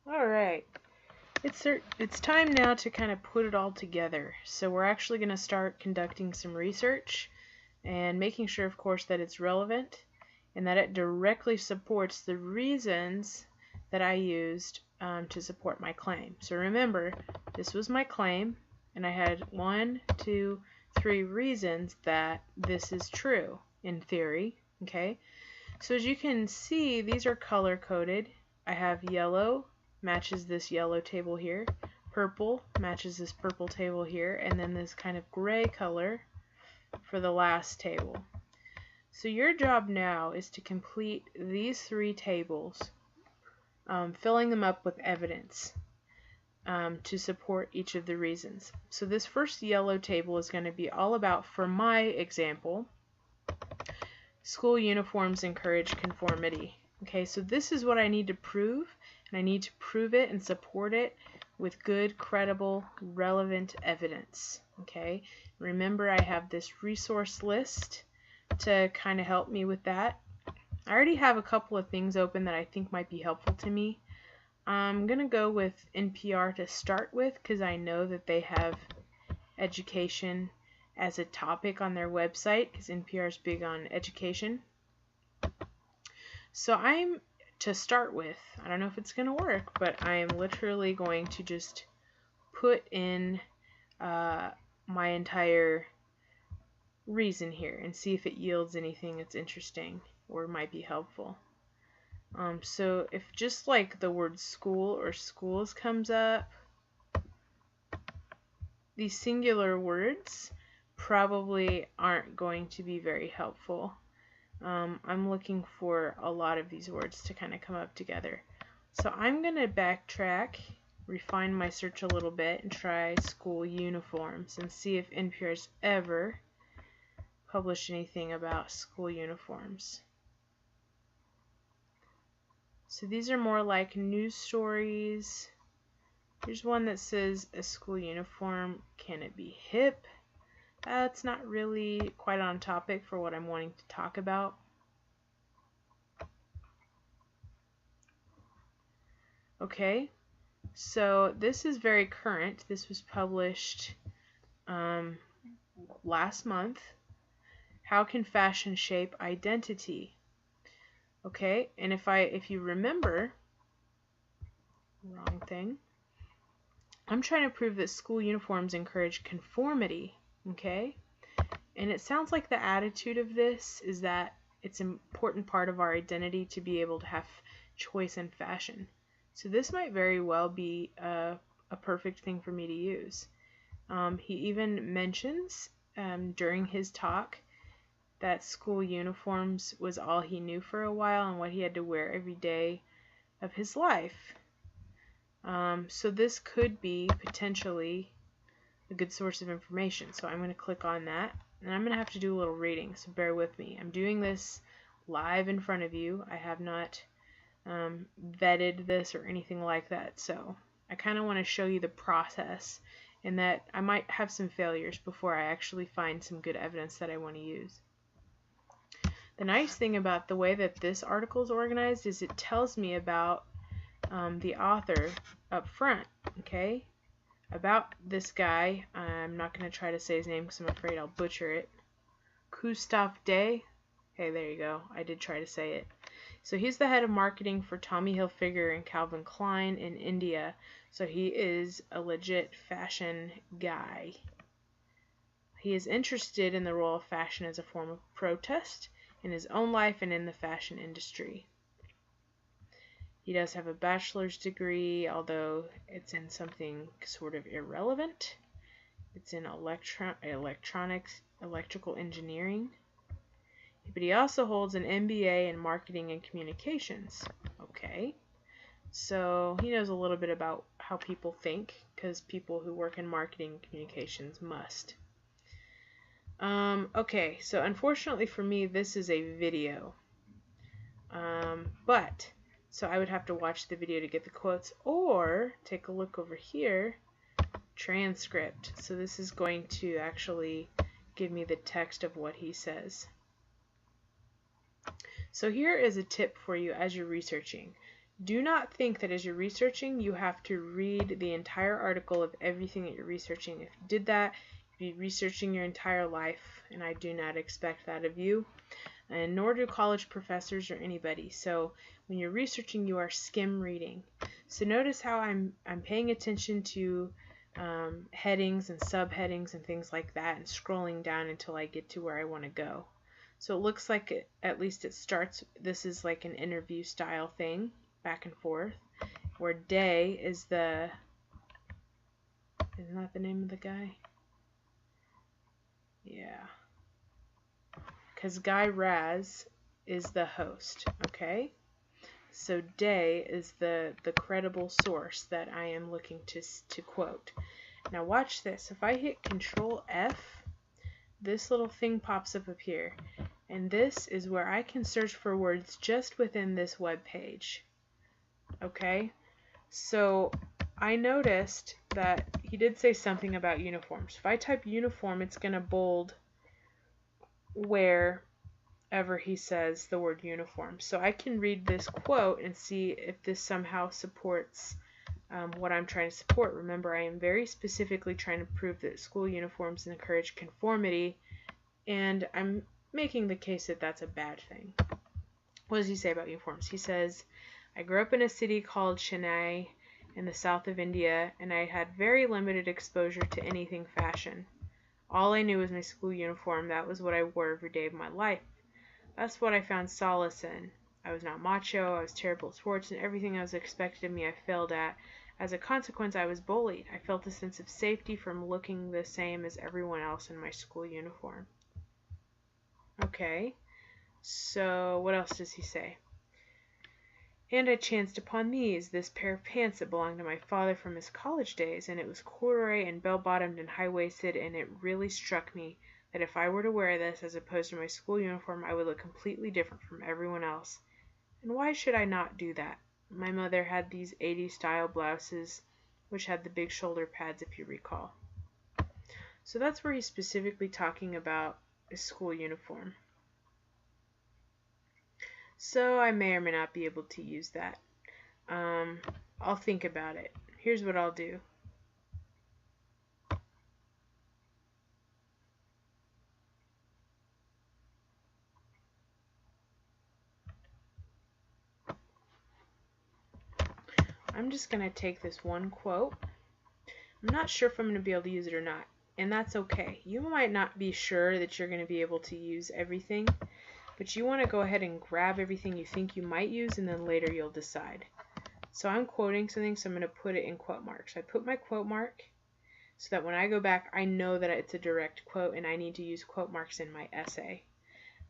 All right. It's time now to kind of put it all together. So we're actually going to start conducting some research and making sure, of course, that it's relevant and that it directly supports the reasons that I used to support my claim. So remember, this was my claim, and I had 1, 2, 3 reasons that this is true in theory. Okay, so as you can see, these are color coded. I have yellow, matches this yellow table here. Purple matches this purple table here, and then this kind of gray color for the last table. So your job now is to complete these 3 tables, filling them up with evidence to support each of the reasons. So this first yellow table is going to be all about, for my example, school uniforms encourage conformity. Okay, so this is what I need to prove, and I need to prove it and support it with good, credible, relevant evidence. Okay, remember I have this resource list to kind of help me with that. I already have a couple of things open that I think might be helpful to me. I'm going to go with NPR to start with because I know that they have education as a topic on their website because NPR is big on education. So to start with, I don't know if it's going to work, but I am literally going to just put in my entire reason here and see if it yields anything that's interesting or might be helpful. So if just like the word school or schools comes up, these singular words probably aren't going to be very helpful. I'm looking for a lot of these words to kind of come up together. So I'm going to backtrack, refine my search a little bit, and try school uniforms and see if NPR's ever published anything about school uniforms. So these are more like news stories. Here's one that says, a school uniform, can it be hip? It's not really quite on topic for what I'm wanting to talk about. Okay, so this is very current. This was published last month. How can fashion shape identity? Okay, and if you remember, wrong thing. I'm trying to prove that school uniforms encourage conformity. Okay, and it sounds like the attitude of this is that it's an important part of our identity to be able to have choice in fashion. So this might very well be a perfect thing for me to use. He even mentions during his talk that school uniforms was all he knew for a while and what he had to wear every day of his life. So this could be potentially a good source of information. So I'm going to click on that, and I'm going to have to do a little reading, so bear with me. I'm doing this live in front of you. I have not vetted this or anything like that, so I kind of want to show you the process and that I might have some failures before I actually find some good evidence that I want to use. The nice thing about the way that this article is organized is it tells me about the author up front, okay? About this guy. I'm not going to try to say his name because I'm afraid I'll butcher it. Christophe Day. Hey, there you go. I did try to say it. So he's the head of marketing for Tommy Hilfiger and Calvin Klein in India. So he is a legit fashion guy. He is interested in the role of fashion as a form of protest in his own life and in the fashion industry. He does have a bachelor's degree, although it's in something sort of irrelevant. It's in electronics, electrical engineering. But he also holds an MBA in marketing and communications. Okay, so he knows a little bit about how people think, because people who work in marketing and communications must. Okay, so unfortunately for me, this is a video. So I would have to watch the video to get the quotes, or take a look over here, transcript. So this is going to actually give me the text of what he says. So here is a tip for you as you're researching. Do not think that as you're researching, you have to read the entire article of everything that you're researching. If you did that, you'd be researching your entire life, and I do not expect that of you, and nor do college professors or anybody. So when you're researching, you are skim reading. So notice how I'm paying attention to headings and subheadings and things like that, and scrolling down until I get to where I want to go. So it looks like at least it starts, this is like an interview style thing, back and forth, where day is the, isn't that the name of the guy? Yeah. Because Guy Raz is the host, okay? So day is the credible source that I am looking to quote. Now watch this. If I hit Control F, this little thing pops up here. And this is where I can search for words just within this web page. Okay? So I noticed that he did say something about uniforms. If I type uniform, it's going to bold wherever he says the word uniform. So I can read this quote and see if this somehow supports what I'm trying to support. Remember, I am very specifically trying to prove that school uniforms encourage conformity, and I'm making the case that that's a bad thing. What does he say about uniforms? He says, I grew up in a city called Chennai in the south of India, and I had very limited exposure to anything fashion. All I knew was my school uniform. That was what I wore every day of my life. That's what I found solace in. I was not macho, I was terrible at sports, and everything that was expected of me I failed at. As a consequence, I was bullied. I felt a sense of safety from looking the same as everyone else in my school uniform. Okay, so what else does he say? And I chanced upon this pair of pants that belonged to my father from his college days, and it was corduroy and bell-bottomed and high-waisted, and it really struck me that if I were to wear this as opposed to my school uniform, I would look completely different from everyone else. And why should I not do that? My mother had these 80s style blouses, which had the big shoulder pads, if you recall. So that's where he's specifically talking about a school uniform. So I may or may not be able to use that. I'll think about it. Here's what I'll do. I'm just going to take this one quote. I'm not sure if I'm going to be able to use it or not, and that's okay. You might not be sure that you're going to be able to use everything, but you want to go ahead and grab everything you think you might use, and then later you'll decide. So I'm quoting something, so I'm going to put it in quote marks. I put my quote mark so that when I go back, I know that it's a direct quote, and I need to use quote marks in my essay.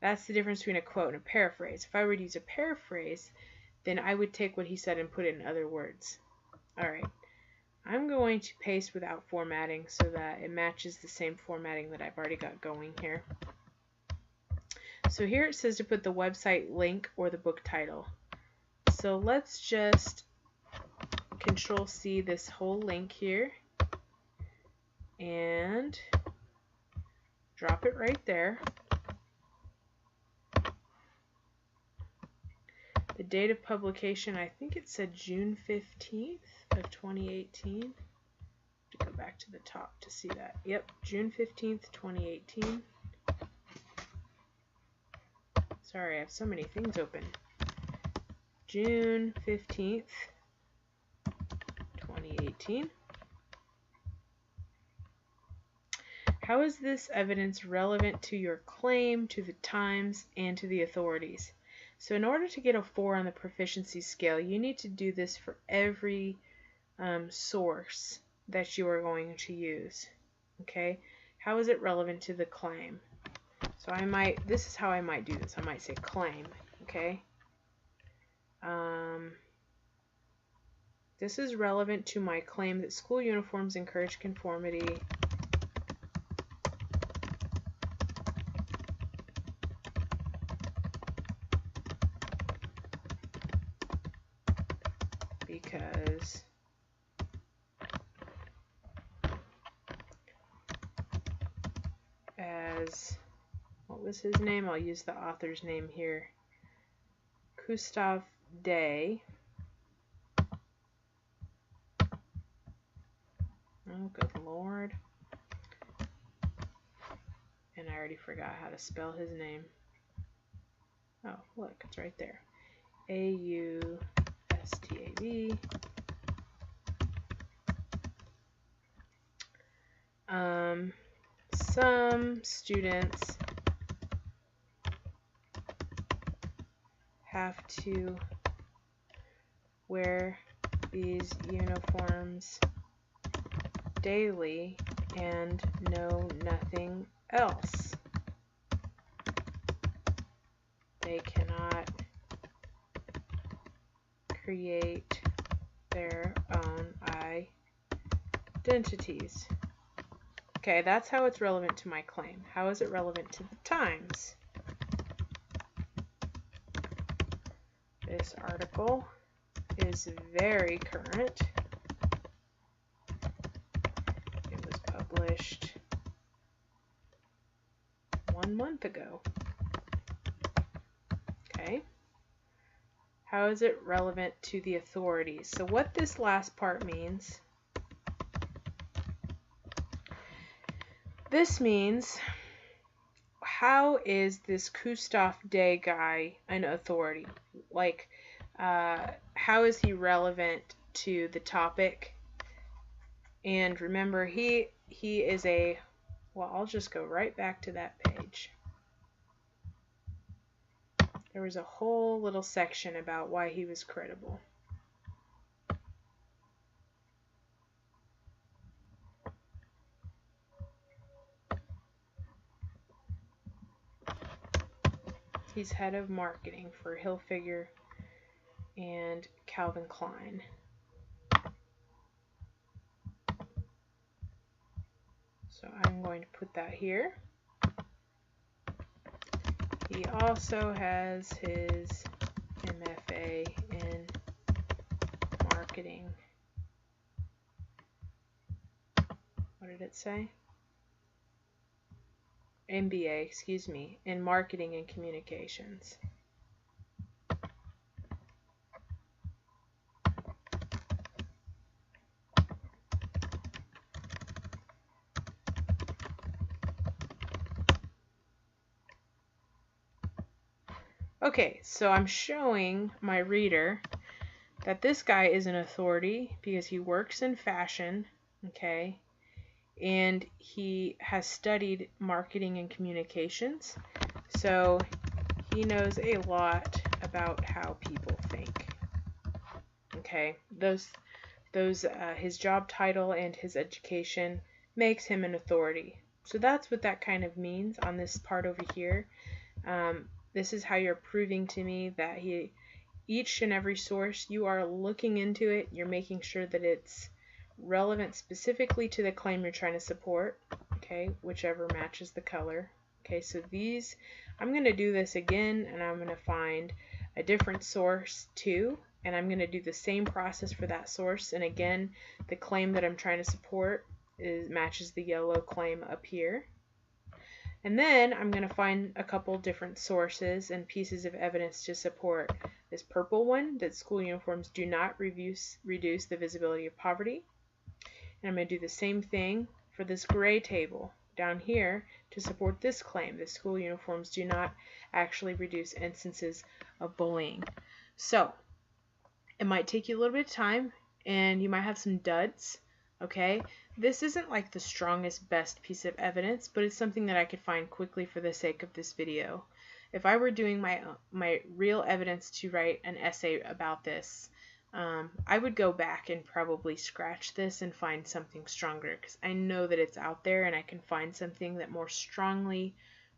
That's the difference between a quote and a paraphrase. If I were to use a paraphrase, then I would take what he said and put it in other words. Alright, I'm going to paste without formatting so that it matches the same formatting that I've already got going here. So here it says to put the website link or the book title. So let's just Control C this whole link here and drop it right there. The date of publication, I think it said June 15th of 2018. To go back to the top to see that. Yep, June 15th, 2018. Sorry, I have so many things open. June 15th, 2018. How is this evidence relevant to your claim, to the times, and to the authorities? So in order to get a 4 on the proficiency scale, you need to do this for every source that you are going to use. Okay? How is it relevant to the claim? So this is how I might do this. I might say claim. Okay? This is relevant to my claim that school uniforms encourage conformity. Because what was his name? I'll use the author's name here. Gustav Day Oh, good Lord. And I already forgot how to spell his name. Oh, look, it's right there. A-U-S-T-A-V. Some students have to wear these uniforms daily and know nothing else. They cannot create their own identities. Okay, that's how it's relevant to my claim. How is it relevant to the times? This article is very current. It was published 1 month ago. Okay. How is it relevant to the authorities? So what this last part means, this means, how is this Christoph Day guy an authority? Like, how is he relevant to the topic? And remember, he is a, well, I'll just go right back to that page. There was a whole little section about why he was credible. He's head of marketing for Hilfiger and Calvin Klein. So I'm going to put that here. He also has his MFA in marketing. What did it say? MBA, excuse me, in marketing and communications. Okay, so I'm showing my reader that this guy is an authority because he works in fashion, okay, and he has studied marketing and communications, so he knows a lot about how people think. Okay, his job title and his education makes him an authority. So that's what that kind of means on this part over here. This is how you're proving to me that each and every source, you are looking into it, you're making sure that it's relevant specifically to the claim you're trying to support, okay, whichever matches the color. Okay, so these, I'm going to do this again, and I'm going to find a different source too, and I'm going to do the same process for that source, and again, the claim that I'm trying to support matches the yellow claim up here. And then I'm going to find a couple different sources and pieces of evidence to support this purple one, that school uniforms do not reduce the visibility of poverty. And I'm going to do the same thing for this gray table down here to support this claim, that school uniforms do not actually reduce instances of bullying. So it might take you a little bit of time, and you might have some duds. Okay, this isn't like the strongest, best piece of evidence, but it's something that I could find quickly for the sake of this video. If I were doing my real evidence to write an essay about this, I would go back and probably scratch this and find something stronger, because I know that it's out there and I can find something that more strongly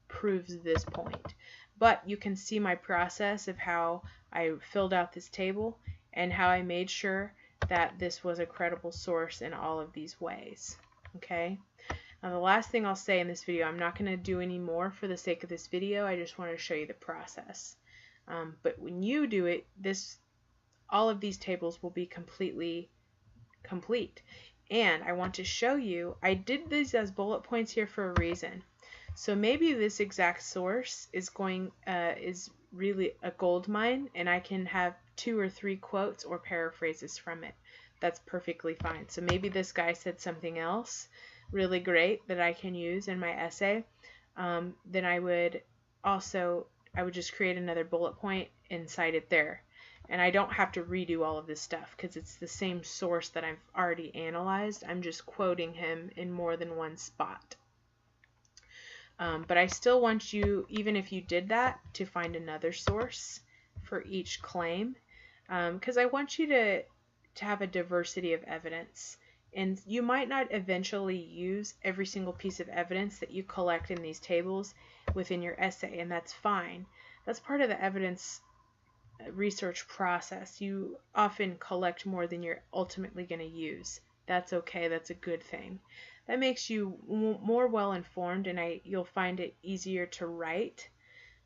proves this point. But you can see my process of how I filled out this table and how I made sure that this was a credible source in all of these ways. Okay, now the last thing I'll say in this video, I'm not going to do any more for the sake of this video, I just want to show you the process. But when you do it, all of these tables will be completely complete. And I want to show you, I did these as bullet points here for a reason. So maybe this exact source is really a gold mine, and I can have 2 or 3 quotes or paraphrases from it. That's perfectly fine. So maybe this guy said something else really great that I can use in my essay. Then I would just create another bullet point and cite it there. And I don't have to redo all of this stuff because it's the same source that I've already analyzed. I'm just quoting him in more than one spot. But I still want you, even if you did that, to find another source for each claim, because I want you to have a diversity of evidence. And you might not eventually use every single piece of evidence that you collect in these tables within your essay, and that's fine. That's part of the evidence research process. You often collect more than you're ultimately going to use. That's okay. That's a good thing. That makes you more well informed, and you'll find it easier to write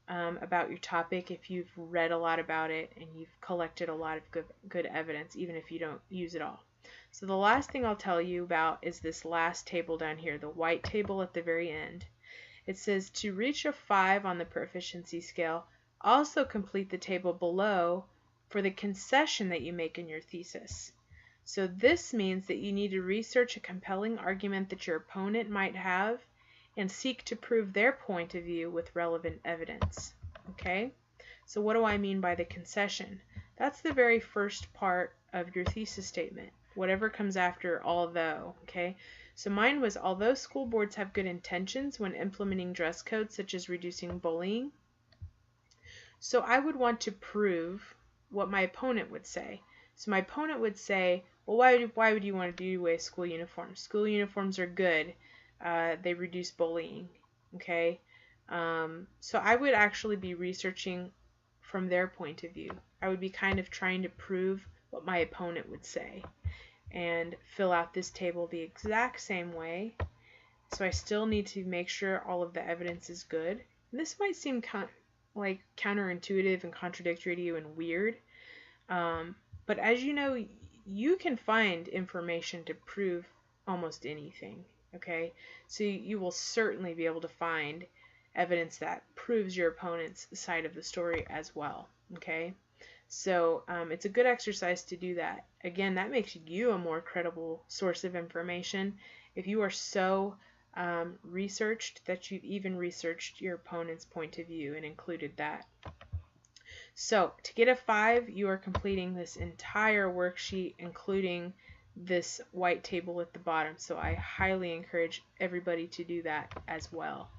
about your topic if you've read a lot about it and you've collected a lot of good evidence, even if you don't use it all. So the last thing I'll tell you about is this last table down here, the white table at the very end. It says to reach a 5 on the proficiency scale, also complete the table below for the concession that you make in your thesis. So this means that you need to research a compelling argument that your opponent might have and seek to prove their point of view with relevant evidence. Okay? So what do I mean by the concession? That's the very first part of your thesis statement, whatever comes after although. Okay? So mine was, although school boards have good intentions when implementing dress codes such as reducing bullying, so I would want to prove what my opponent would say. So my opponent would say, well, why would you want to do away with school uniforms? School uniforms are good. They reduce bullying. Okay? So I would actually be researching from their point of view. I would be kind of trying to prove what my opponent would say and fill out this table the exact same way. So I still need to make sure all of the evidence is good. And this might seem like counterintuitive and contradictory to you and weird. But as you know, you can find information to prove almost anything. Okay? So you will certainly be able to find evidence that proves your opponent's side of the story as well. Okay? So it's a good exercise to do that. Again, that makes you a more credible source of information if you are so researched that you've even researched your opponent's point of view and included that. So to get a 5, you are completing this entire worksheet, including this white table at the bottom. So I highly encourage everybody to do that as well.